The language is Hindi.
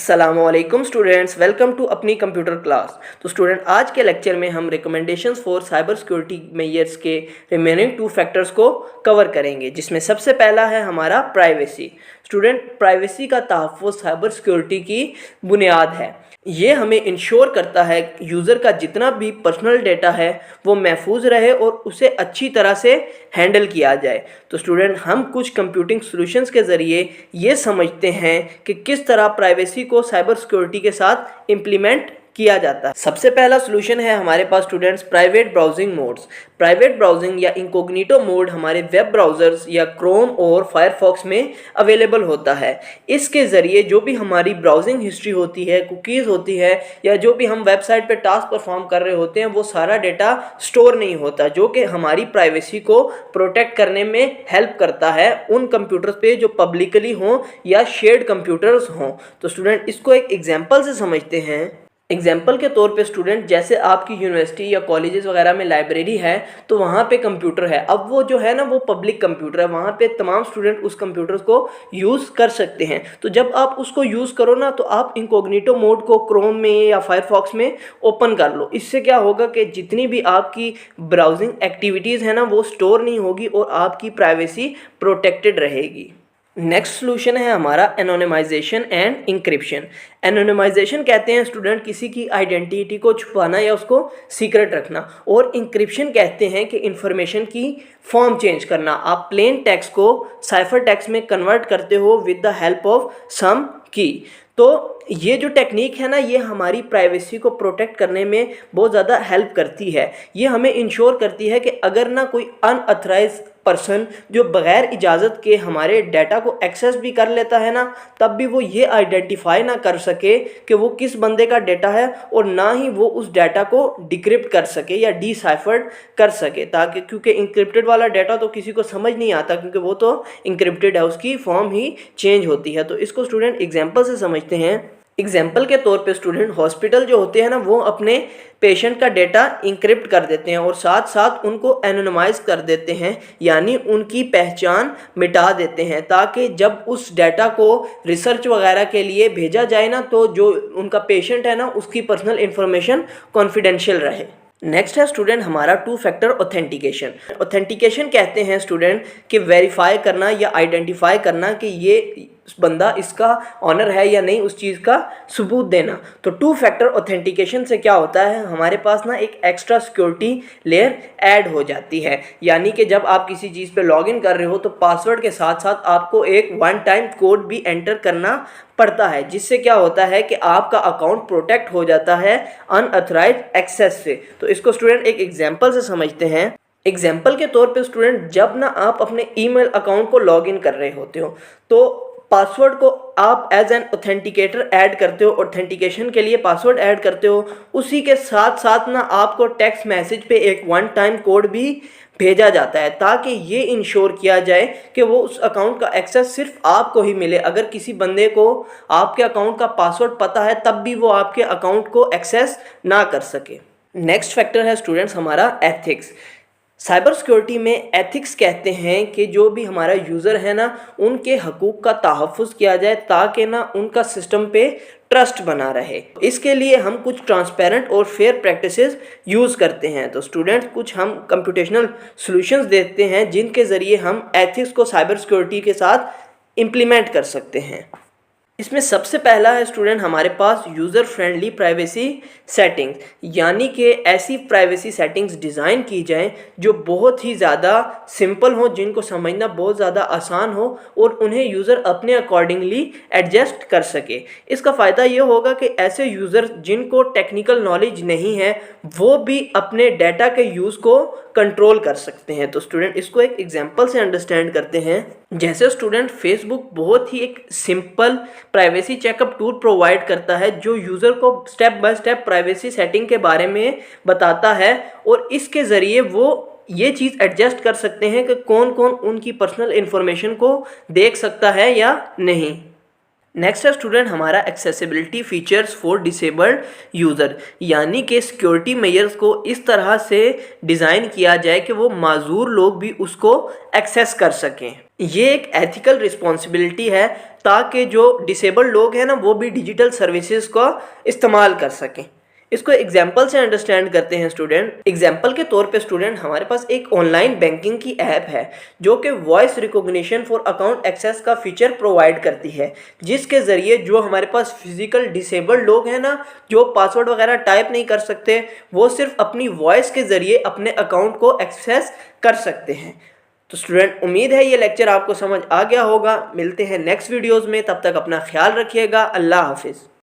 अस्सलामुअलैकुम स्टूडेंट्स, वेलकम टू अपनी कंप्यूटर क्लास। तो स्टूडेंट, आज के लेक्चर में हम recommendations for cyber security measures के रिमेनिंग 2 फैक्टर्स को कवर करेंगे, जिसमें सबसे पहला है हमारा प्राइवेसी। स्टूडेंट, प्राइवेसी का तहफ़्फ़ुज़ साइबर सिक्योरिटी की बुनियाद है। ये हमें इंश्योर करता है यूज़र का जितना भी पर्सनल डेटा है वो महफूज रहे और उसे अच्छी तरह से हैंडल किया जाए। तो स्टूडेंट, हम कुछ कंप्यूटिंग सॉल्यूशंस के ज़रिए ये समझते हैं कि किस तरह प्राइवेसी को साइबर सिक्योरिटी के साथ इम्प्लीमेंट किया जाता है। सबसे पहला सॉल्यूशन है हमारे पास students private browsing modes. Private browsing या इनकॉग्निटो मोड हमारे वेब ब्राउज़र्स या क्रोम और फायरफॉक्स में अवेलेबल होता है। इसके ज़रिए जो भी हमारी ब्राउजिंग हिस्ट्री होती है, कुकीज़ होती है, या जो भी हम वेबसाइट पे टास्क परफॉर्म कर रहे होते हैं, वो सारा डेटा स्टोर नहीं होता, जो कि हमारी प्राइवेसी को प्रोटेक्ट करने में हेल्प करता है उन कंप्यूटर्स पे जो पब्लिकली हों या शेयर्ड कंप्यूटर्स हों। तो स्टूडेंट, इसको एक एग्जांपल से समझते हैं। एग्जाम्पल के तौर पे स्टूडेंट, जैसे आपकी यूनिवर्सिटी या कॉलेजेस वगैरह में लाइब्रेरी है, तो वहाँ पे कंप्यूटर है। अब वो जो है ना, वो पब्लिक कंप्यूटर है, वहाँ पे तमाम स्टूडेंट उस कंप्यूटर को यूज़ कर सकते हैं। तो जब आप उसको यूज़ करो ना, तो आप इनकॉग्निटो मोड को क्रोम में या फायरफॉक्स में ओपन कर लो। इससे क्या होगा कि जितनी भी आपकी ब्राउजिंग एक्टिविटीज़ है ना, वो स्टोर नहीं होगी और आपकी प्राइवेसी प्रोटेक्टेड रहेगी। नेक्स्ट सॉल्यूशन है हमारा एनोनिमाइजेशन एंड इंक्रिप्शन। एनोनिमाइजेशन कहते हैं स्टूडेंट किसी की आइडेंटिटी को छुपाना या उसको सीक्रेट रखना, और इंक्रिप्शन कहते हैं कि इंफॉर्मेशन की फॉर्म चेंज करना। आप प्लेन टेक्स्ट को साइफर टेक्स्ट में कन्वर्ट करते हो with the help of some की। तो ये जो टेक्निक है ना, ये हमारी प्राइवेसी को प्रोटेक्ट करने में बहुत ज़्यादा हेल्प करती है। ये हमें इंश्योर करती है कि अगर ना कोई अनऑथराइज पर्सन जो बग़ैर इजाज़त के हमारे डाटा को एक्सेस भी कर लेता है ना, तब भी वो ये आइडेंटिफाई ना कर सके कि वो किस बंदे का डाटा है, और ना ही वो उस डाटा को डिक्रिप्ट कर सके या डिसाइफर्ड कर सके, ताकि क्योंकि इंक्रिप्टेड वाला डाटा तो किसी को समझ नहीं आता, क्योंकि वो तो इंक्रिप्टेड है, उसकी फॉर्म ही चेंज होती है। तो इसको स्टूडेंट एग्जाम्पल से समझते हैं। एग्जाम्पल के तौर पे स्टूडेंट, हॉस्पिटल जो होते हैं ना, वो अपने पेशेंट का डेटा इंक्रिप्ट कर देते हैं और साथ साथ उनको एनोनिमाइज कर देते हैं, यानी उनकी पहचान मिटा देते हैं, ताकि जब उस डाटा को रिसर्च वगैरह के लिए भेजा जाए ना, तो जो उनका पेशेंट है ना, उसकी पर्सनल इंफॉर्मेशन कॉन्फिडेंशियल रहे। नेक्स्ट है स्टूडेंट हमारा 2 फैक्टर ऑथेंटिकेशन। ऑथेंटिकेशन कहते हैं स्टूडेंट कि वेरीफाई करना या आइडेंटिफाई करना कि ये बंदा इसका ऑनर है या नहीं, उस चीज़ का सबूत देना। तो 2 फैक्टर ऑथेंटिकेशन से क्या होता है, हमारे पास ना एक एक्स्ट्रा सिक्योरिटी लेयर ऐड हो जाती है। यानी कि जब आप किसी चीज़ पे लॉगिन कर रहे हो, तो पासवर्ड के साथ साथ आपको एक 1 टाइम कोड भी एंटर करना पड़ता है, जिससे क्या होता है कि आपका अकाउंट प्रोटेक्ट हो जाता है अनऑथराइज्ड एक्सेस से। तो इसको स्टूडेंट एक एग्जांपल से समझते हैं। एग्जांपल के तौर पे स्टूडेंट, जब ना आप अपने ईमेल अकाउंट को लॉगिन कर रहे होते हो, तो पासवर्ड को आप एज एन ऑथेंटिकेटर ऐड करते हो, ऑथेंटिकेशन के लिए पासवर्ड ऐड करते हो। उसी के साथ साथ ना आपको टेक्स्ट मैसेज पे एक 1 टाइम कोड भी भेजा जाता है, ताकि ये इंश्योर किया जाए कि वो उस अकाउंट का एक्सेस सिर्फ आपको ही मिले। अगर किसी बंदे को आपके अकाउंट का पासवर्ड पता है, तब भी वो आपके अकाउंट को एक्सेस ना कर सके। नेक्स्ट फैक्टर है स्टूडेंट्स हमारा एथिक्स। साइबर सिक्योरिटी में एथिक्स कहते हैं कि जो भी हमारा यूज़र है ना, उनके हकूक़ का तहफ़्फ़ुज़ किया जाए, ताकि ना उनका सिस्टम पे ट्रस्ट बना रहे। इसके लिए हम कुछ ट्रांसपेरेंट और फेयर प्रैक्टिसेस यूज़ करते हैं। तो स्टूडेंट्स, कुछ हम कंप्यूटेशनल सॉल्यूशंस देते हैं जिनके ज़रिए हम एथिक्स को साइबर सिक्योरिटी के साथ इम्प्लीमेंट कर सकते हैं। इसमें सबसे पहला है स्टूडेंट हमारे पास यूज़र फ्रेंडली प्राइवेसी सेटिंग्स, यानी कि ऐसी प्राइवेसी सेटिंग्स डिज़ाइन की जाएं जो बहुत ही ज़्यादा सिंपल हो, जिनको समझना बहुत ज़्यादा आसान हो और उन्हें यूज़र अपने अकॉर्डिंगली एडजस्ट कर सके। इसका फ़ायदा ये होगा कि ऐसे यूज़र जिनको टेक्निकल नॉलेज नहीं है, वो भी अपने डाटा के यूज़ को कंट्रोल कर सकते हैं। तो स्टूडेंट, इसको एक एग्जांपल से अंडरस्टैंड करते हैं। जैसे स्टूडेंट, फेसबुक बहुत ही एक simple privacy checkup tool provide करता है, जो यूज़र को step by step privacy setting के बारे में बताता है, और इसके ज़रिए वो ये चीज़ एडजस्ट कर सकते हैं कि कौन कौन उनकी पर्सनल इन्फॉर्मेशन को देख सकता है या नहीं। नेक्स्ट है स्टूडेंट हमारा accessibility features for disabled user, यानी कि सिक्योरिटी मेजर्स को इस तरह से डिज़ाइन किया जाए कि वो माजूर लोग भी उसको एक्सेस कर सकें। ये एक एथिकल रिस्पॉन्सिबिलिटी है ताकि जो डिसेबल्ड लोग हैं ना वो भी डिजिटल सर्विसेज का इस्तेमाल कर सकें। इसको एग्जाम्पल से अंडरस्टैंड करते हैं स्टूडेंट। एग्जाम्पल के तौर पे स्टूडेंट हमारे पास एक ऑनलाइन बैंकिंग की ऐप है जो कि voice recognition for account access का फीचर प्रोवाइड करती है, जिसके ज़रिए जो हमारे पास फिजिकल डिसेबल्ड लोग हैं ना, जो पासवर्ड वगैरह टाइप नहीं कर सकते, वो सिर्फ अपनी वॉइस के ज़रिए अपने अकाउंट को एक्सेस कर सकते हैं। तो स्टूडेंट उम्मीद है ये लेक्चर आपको समझ आ गया होगा। मिलते हैं नेक्स्ट वीडियोज़ में, तब तक अपना ख्याल रखिएगा। अल्लाह हाफिज़।